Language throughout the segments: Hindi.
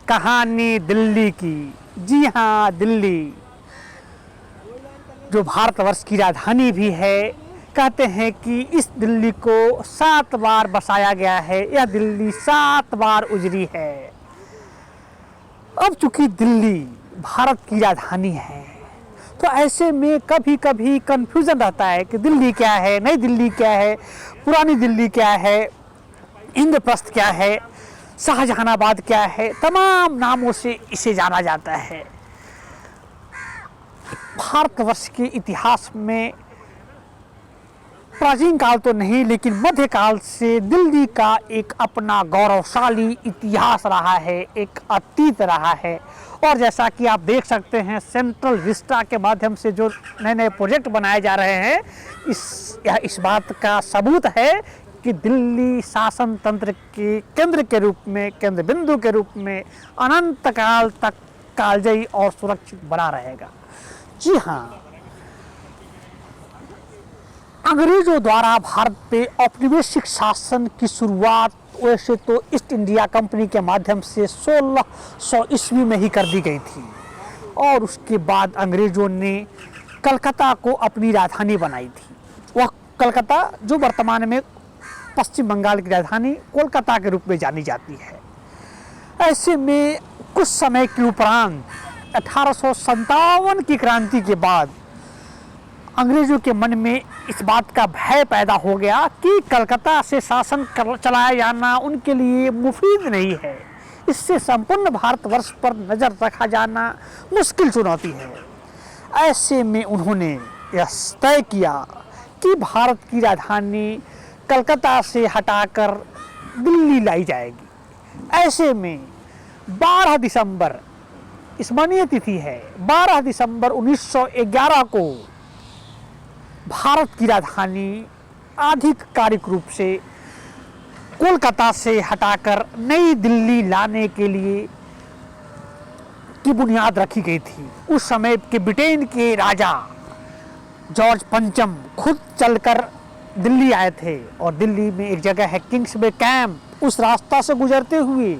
कहानी दिल्ली की। जी हाँ, दिल्ली जो भारतवर्ष की राजधानी भी है। कहते हैं कि इस दिल्ली को 7 बार बसाया गया है, यह दिल्ली 7 बार उजड़ी है। अब चूंकि दिल्ली भारत की राजधानी है, तो ऐसे में कभी कभी कंफ्यूजन रहता है कि दिल्ली क्या है, नई दिल्ली क्या है, पुरानी दिल्ली क्या है, इंद्रप्रस्थ क्या है, शाहजहानाबाद क्या है, तमाम नामों से इसे जाना जाता है। भारतवर्ष के इतिहास में प्राचीन काल तो नहीं, लेकिन मध्यकाल से दिल्ली का एक अपना गौरवशाली इतिहास रहा है, एक अतीत रहा है। और जैसा कि आप देख सकते हैं, सेंट्रल विस्टा के माध्यम से जो नए नए प्रोजेक्ट बनाए जा रहे हैं, इस बात का सबूत है कि दिल्ली शासन तंत्र के केंद्र के रूप में, केंद्र बिंदु के रूप में अनंत काल तक कालजयी और सुरक्षित बना रहेगा। जी हाँ, अंग्रेजों द्वारा भारत पे औपनिवेशिक शासन की शुरुआत वैसे तो ईस्ट इंडिया कंपनी के माध्यम से 1600 ईस्वी में ही कर दी गई थी, और उसके बाद अंग्रेजों ने कलकत्ता को अपनी राजधानी बनाई थी। वह कलकत्ता जो वर्तमान में पश्चिम बंगाल की राजधानी कोलकाता के रूप में जानी जाती है। ऐसे में कुछ समय के उपरांत 1857 की क्रांति के बाद अंग्रेजों के मन में इस बात का भय पैदा हो गया कि कलकत्ता से शासन चलाया जाना उनके लिए मुफीद नहीं है। इससे संपूर्ण भारतवर्ष पर नज़र रखा जाना मुश्किल चुनौती है। ऐसे में उन्होंने यह तय किया कि भारत की राजधानी कलकत्ता से हटाकर दिल्ली लाई जाएगी। ऐसे में 12 दिसंबर स्मरणीय तिथि है, 12 दिसंबर 1911 को भारत की राजधानी आधिकारिक रूप से कोलकाता से हटाकर नई दिल्ली लाने के लिए की बुनियाद रखी गई थी। उस समय के ब्रिटेन के राजा जॉर्ज पंचम खुद चलकर दिल्ली आए थे, और दिल्ली में एक जगह है किंग्स वे कैंप, उस रास्ता से गुजरते हुए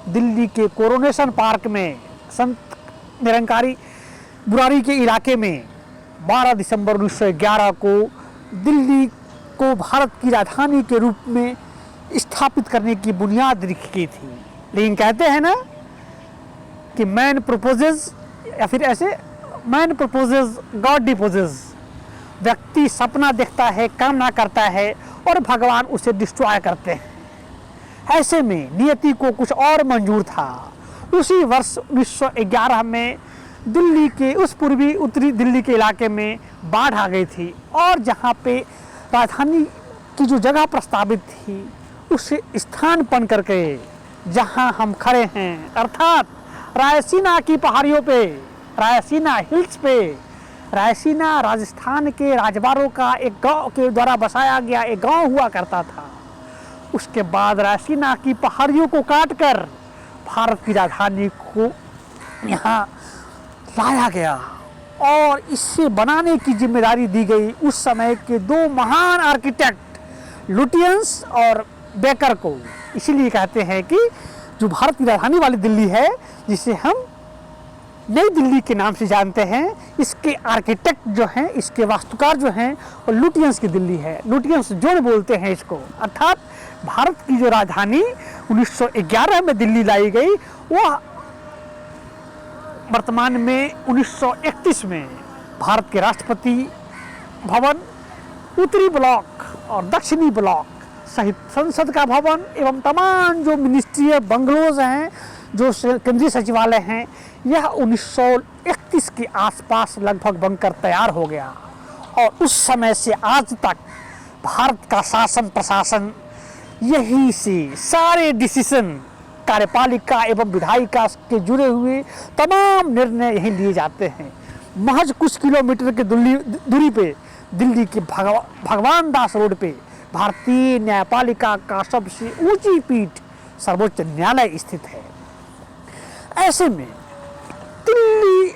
दिल्ली के कोरोनेशन पार्क में संत निरंकारी बुरारी के इलाके में 12 दिसंबर 1911 को दिल्ली को भारत की राजधानी के रूप में स्थापित करने की बुनियाद रखी गई थी। लेकिन कहते हैं ना कि मैन प्रपोजेज, या फिर ऐसे मैन प्रपोजेज गॉड डिपोजेज, व्यक्ति सपना देखता है, कामना करता है, और भगवान उसे डिस्ट्रॉय करते हैं। ऐसे में नियति को कुछ और मंजूर था। उसी वर्ष 1911 में दिल्ली के उस पूर्वी उत्तरी दिल्ली के इलाके में बाढ़ आ गई थी, और जहाँ पे राजधानी की जो जगह प्रस्तावित थी उसे स्थान पन करके जहाँ हम खड़े हैं, अर्थात रायसीना की पहाड़ियों पे, रायसीना हिल्स पे, रायसीना राजस्थान के राजवाड़ों का एक गांव के द्वारा बसाया गया एक गांव हुआ करता था। उसके बाद रायसीना की पहाड़ियों को काटकर भारत की राजधानी को यहाँ लाया गया, और इसे बनाने की जिम्मेदारी दी गई उस समय के 2 महान आर्किटेक्ट लुटियंस और बेकर को। इसीलिए कहते हैं कि जो भारत की राजधानी वाली दिल्ली है, जिसे हम नई दिल्ली के नाम से जानते हैं, इसके आर्किटेक्ट जो हैं, इसके वास्तुकार जो हैं, वो लुटियंस की दिल्ली है। लुटियंस जोड़ बोलते हैं इसको। अर्थात भारत की जो राजधानी 1911 में दिल्ली लाई गई, वह वर्तमान में 1931 में भारत के राष्ट्रपति भवन, उत्तरी ब्लॉक और दक्षिणी ब्लॉक सहित संसद का भवन एवं तमाम जो मिनिस्ट्रियल बंगलोज हैं, जो केंद्रीय सचिवालय हैं, यह 1931 के आसपास लगभग बनकर तैयार हो गया। और उस समय से आज तक भारत का शासन प्रशासन यहीं से सारे डिसीजन, कार्यपालिका एवं विधायिका के जुड़े हुए तमाम निर्णय यहीं लिए जाते हैं। महज कुछ किलोमीटर की दूरी पे दिल्ली के भगवान दास रोड पे भारतीय न्यायपालिका का सबसे ऊंची पीठ सर्वोच्च न्यायालय स्थित है। ऐसे में दिल्ली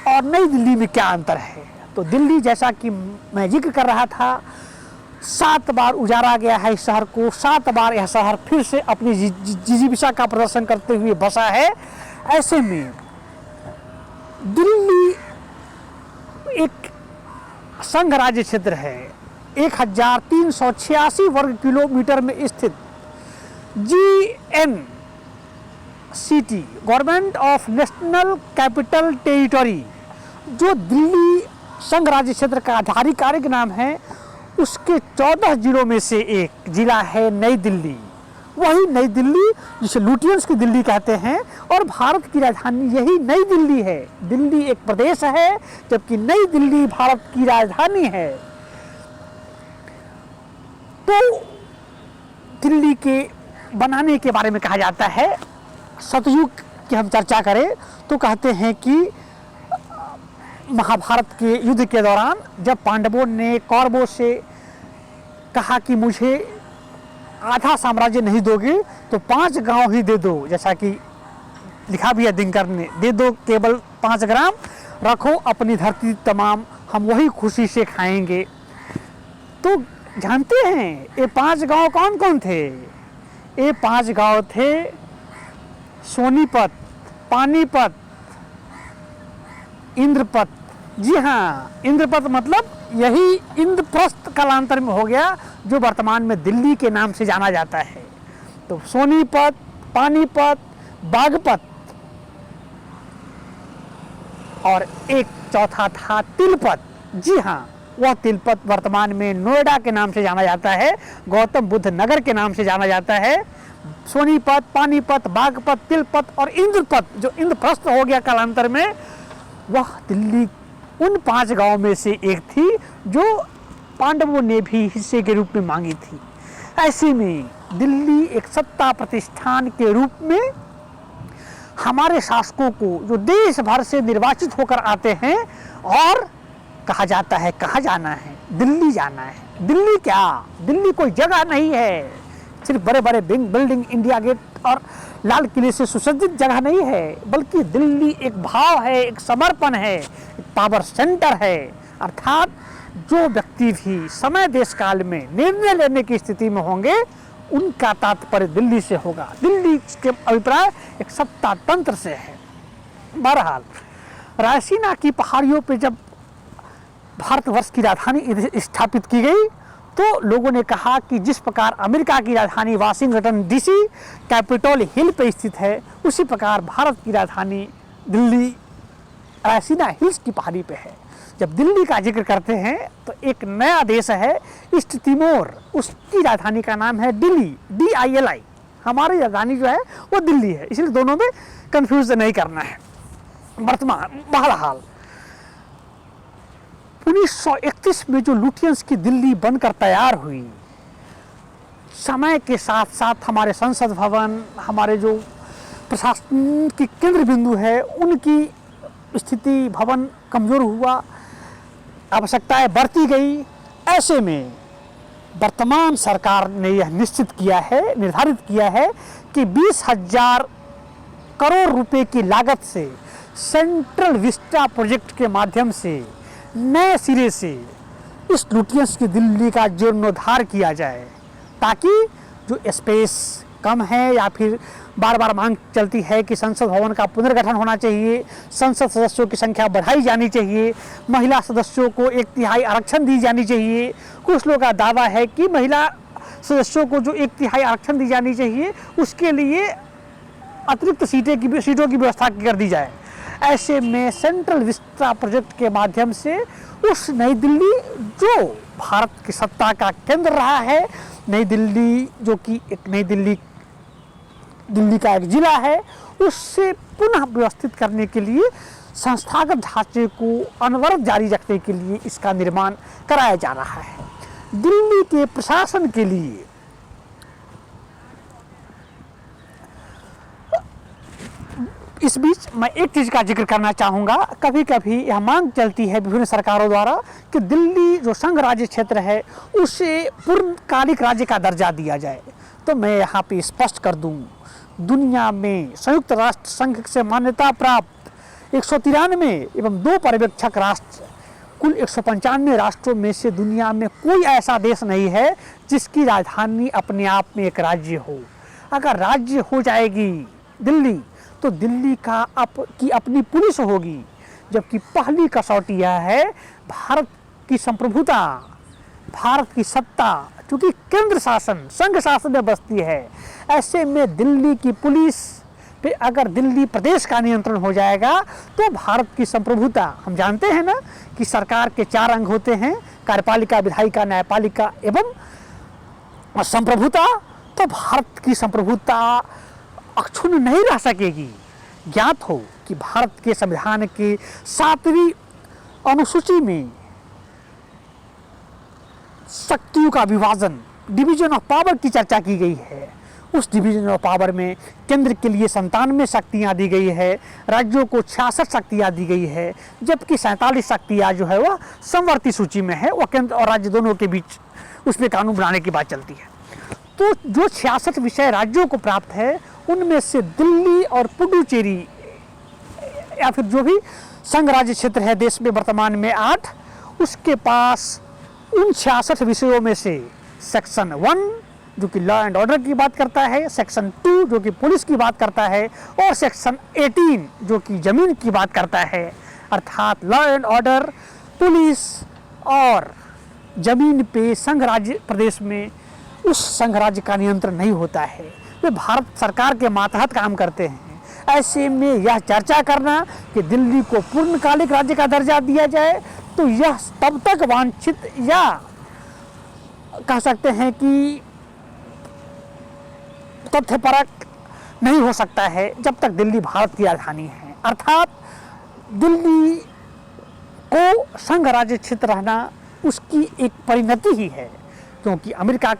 और नई दिल्ली में क्या अंतर है? तो दिल्ली, जैसा कि मैं जिक्र कर रहा था, 7 बार उजाड़ा गया है इस शहर को, 7 बार यह शहर फिर से अपनी जिजीविका का प्रदर्शन करते हुए बसा है। ऐसे में दिल्ली एक संघ राज्य क्षेत्र है, 1386 वर्ग किलोमीटर में स्थित GNCT government of national capital territory, जो दिल्ली संघ राज्य क्षेत्र का आधिकारिक नाम है, उसके 14 जिलों में से एक जिला है नई दिल्ली। वही नई दिल्ली जिसे लुटियंस की दिल्ली कहते हैं, और भारत की राजधानी यही नई दिल्ली है। दिल्ली एक प्रदेश है, जबकि नई दिल्ली भारत की राजधानी है। तो दिल्ली के बनाने के बारे में कहा जाता है, सतयुग की हम चर्चा करें तो कहते हैं कि महाभारत के युद्ध के दौरान जब पांडवों ने कौरवों से कहा कि मुझे आधा साम्राज्य नहीं दोगे तो 5 गांव ही दे दो, जैसा कि लिखा भी है दिनकर ने, दे दो केवल 5 ग्राम, रखो अपनी धरती तमाम, हम वही खुशी से खाएंगे। तो जानते हैं ये 5 गांव कौन कौन थे? ये 5 गांव थे सोनीपत, पानीपत, इंद्रपत। जी हाँ, इंद्रपत मतलब यही इंद्रप्रस्थ कालांतर में हो गया, जो वर्तमान में दिल्ली के नाम से जाना जाता है। तो सोनीपत, पानीपत, बागपत और एक चौथा था तिलपत। जी हाँ, वह तिलपत वर्तमान में नोएडा के नाम से जाना जाता है, गौतम बुद्ध नगर के नाम से जाना जाता है। सोनीपत, पानीपत, बागपत, तिलपत और इंद्रपत, जो इंद्रप्रस्थ हो गया कालांतर में, वह दिल्ली उन 5 गांवों में से एक थी जो पांडवों ने भी हिस्से के रूप में मांगी थी। ऐसे में दिल्ली एक सत्ता प्रतिष्ठान के रूप में हमारे शासकों को, जो देश भर से निर्वाचित होकर आते हैं, और कहा जाता है कहाँ जाना है, दिल्ली जाना है। दिल्ली क्या, दिल्ली कोई जगह नहीं है, सिर्फ बड़े बड़े बिल्डिंग, इंडिया गेट और लाल किले से सुसज्जित जगह नहीं है, बल्कि दिल्ली एक भाव है, एक समर्पण है, एक पावर सेंटर है। अर्थात जो व्यक्ति भी समय देश काल में निर्णय लेने की स्थिति में होंगे, उनका तात्पर्य दिल्ली से होगा। दिल्ली के अभिप्राय एक सत्ता तंत्र से है। बहरहाल रायसीना की पहाड़ियों पे जब भारतवर्ष की राजधानी स्थापित की गई, तो लोगों ने कहा कि जिस प्रकार अमेरिका की राजधानी वाशिंगटन डीसी कैपिटल हिल पे स्थित है, उसी प्रकार भारत की राजधानी दिल्ली रायसीना हिल्स की पहाड़ी पे है। जब दिल्ली का जिक्र करते हैं तो एक नया देश है ईस्ट तिमोर, उसकी राजधानी का नाम है दिल्ली, DILI। हमारी राजधानी जो है वो दिल्ली है, इसलिए दोनों में कंफ्यूज नहीं करना है। वर्तमान बहरहाल 1931 में जो लुटियंस की दिल्ली बनकर तैयार हुई, समय के साथ साथ हमारे संसद भवन, हमारे जो प्रशासन की केंद्र बिंदु है, उनकी स्थिति, भवन कमज़ोर हुआ, आवश्यकताएं बढ़ती गई। ऐसे में वर्तमान सरकार ने यह निश्चित किया है, निर्धारित किया है कि 20,000 करोड़ रुपए की लागत से सेंट्रल विस्टा प्रोजेक्ट के माध्यम से नए सिरे से इस लुटियंस की दिल्ली का जीर्णोद्धार किया जाए, ताकि जो स्पेस कम है या फिर बार बार मांग चलती है कि संसद भवन का पुनर्गठन होना चाहिए, संसद सदस्यों की संख्या बढ़ाई जानी चाहिए, महिला सदस्यों को 1/3 आरक्षण दी जानी चाहिए। कुछ लोगों का दावा है कि महिला सदस्यों को जो 1/3 आरक्षण दी जानी चाहिए, उसके लिए अतिरिक्त सीटों की व्यवस्था कर दी जाए। ऐसे में सेंट्रल विस्टा प्रोजेक्ट के माध्यम से उस नई दिल्ली, जो भारत की सत्ता का केंद्र रहा है, नई दिल्ली जो कि एक नई दिल्ली का एक जिला है, उससे पुनः व्यवस्थित करने के लिए, संस्थागत ढांचे को अनवरत जारी रखने के लिए इसका निर्माण कराया जा रहा है। दिल्ली के प्रशासन के लिए इस बीच मैं एक चीज़ का जिक्र करना चाहूँगा। कभी कभी यह मांग चलती है विभिन्न सरकारों द्वारा कि दिल्ली जो संघ राज्य क्षेत्र है, उसे पूर्णकालिक राज्य का दर्जा दिया जाए। तो मैं यहाँ पे स्पष्ट कर दूँ, दुनिया में संयुक्त राष्ट्र संघ से मान्यता प्राप्त 193 एवं 2 पर्यवेक्षक राष्ट्र कुल 195 राष्ट्रों में से दुनिया में कोई ऐसा देश नहीं है जिसकी राजधानी अपने आप में एक राज्य हो। अगर राज्य हो जाएगी दिल्ली, तो दिल्ली की अपनी पुलिस होगी। जबकि पहली कसौटी यह है भारत की संप्रभुता, भारत की सत्ता, क्योंकि केंद्र शासन संघ शासन में बसती है। ऐसे में दिल्ली की पुलिस पे अगर दिल्ली प्रदेश का नियंत्रण हो जाएगा तो भारत की संप्रभुता, हम जानते हैं ना कि सरकार के 4 अंग होते हैं, कार्यपालिका, विधायिका, न्यायपालिका एवं संप्रभुता। तो भारत की संप्रभुता अक्षुण्ण नहीं रह सकेगी। ज्ञात हो कि भारत के संविधान के 7वीं अनुसूची में शक्तियों का विभाजन, डिवीजन ऑफ पावर की चर्चा की गई है। उस डिवीजन ऑफ पावर में केंद्र के लिए 97 शक्तियाँ दी गई है, राज्यों को 66 शक्तियाँ दी गई है, जबकि 47 शक्तियाँ जो है वह समवर्ती सूची में है। वह केंद्र और राज्य दोनों के बीच उसमें कानून बनाने की बात चलती है। तो जो 66 विषय राज्यों को प्राप्त है, उनमें से दिल्ली और पुडुचेरी या फिर जो भी संघ राज्य क्षेत्र है देश में वर्तमान में 8, उसके पास उन 66 विषयों में से सेक्शन 1 जो कि लॉ एंड ऑर्डर की बात करता है, सेक्शन 2 जो कि पुलिस की बात करता है, और सेक्शन 18 जो कि जमीन की बात करता है। अर्थात लॉ एंड ऑर्डर, पुलिस और जमीन पे संघ राज्य प्रदेश में उस संघ राज्य का नियंत्रण नहीं होता है, वे भारत सरकार के मातहत काम करते हैं। ऐसे में यह चर्चा करना कि दिल्ली को पूर्णकालिक राज्य का दर्जा दिया जाए, तो यह तब तक वांछित या कह सकते हैं कि तथ्यपरक नहीं हो सकता है जब तक दिल्ली भारत की राजधानी है। अर्थात दिल्ली को संघ राज्य क्षेत्र रहना उसकी एक परिणति ही है, क्योंकि अमेरिका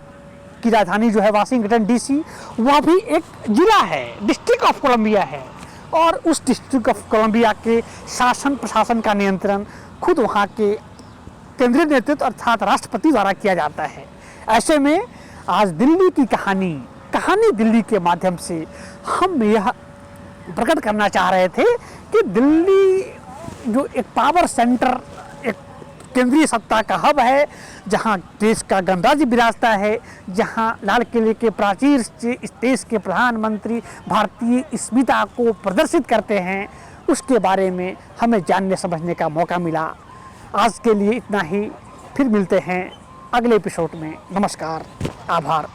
की राजधानी जो है वाशिंगटन डीसी, वह भी एक जिला है, डिस्ट्रिक्ट ऑफ कोलंबिया है, और उस डिस्ट्रिक्ट ऑफ कोलंबिया के शासन प्रशासन का नियंत्रण खुद वहाँ के केंद्रीय नेतृत्व अर्थात राष्ट्रपति द्वारा किया जाता है। ऐसे में आज दिल्ली की कहानी दिल्ली के माध्यम से हम यह प्रकट करना चाह रहे थे कि दिल्ली जो एक पावर सेंटर, एक केंद्रीय सत्ता का हब है, जहां देश का गणराज्य विराजता है, जहां लाल किले के प्राचीर से इस देश के प्रधानमंत्री भारतीय अस्मिता को प्रदर्शित करते हैं, उसके बारे में हमें जानने समझने का मौका मिला। आज के लिए इतना ही, फिर मिलते हैं अगले एपिसोड में। नमस्कार, आभार।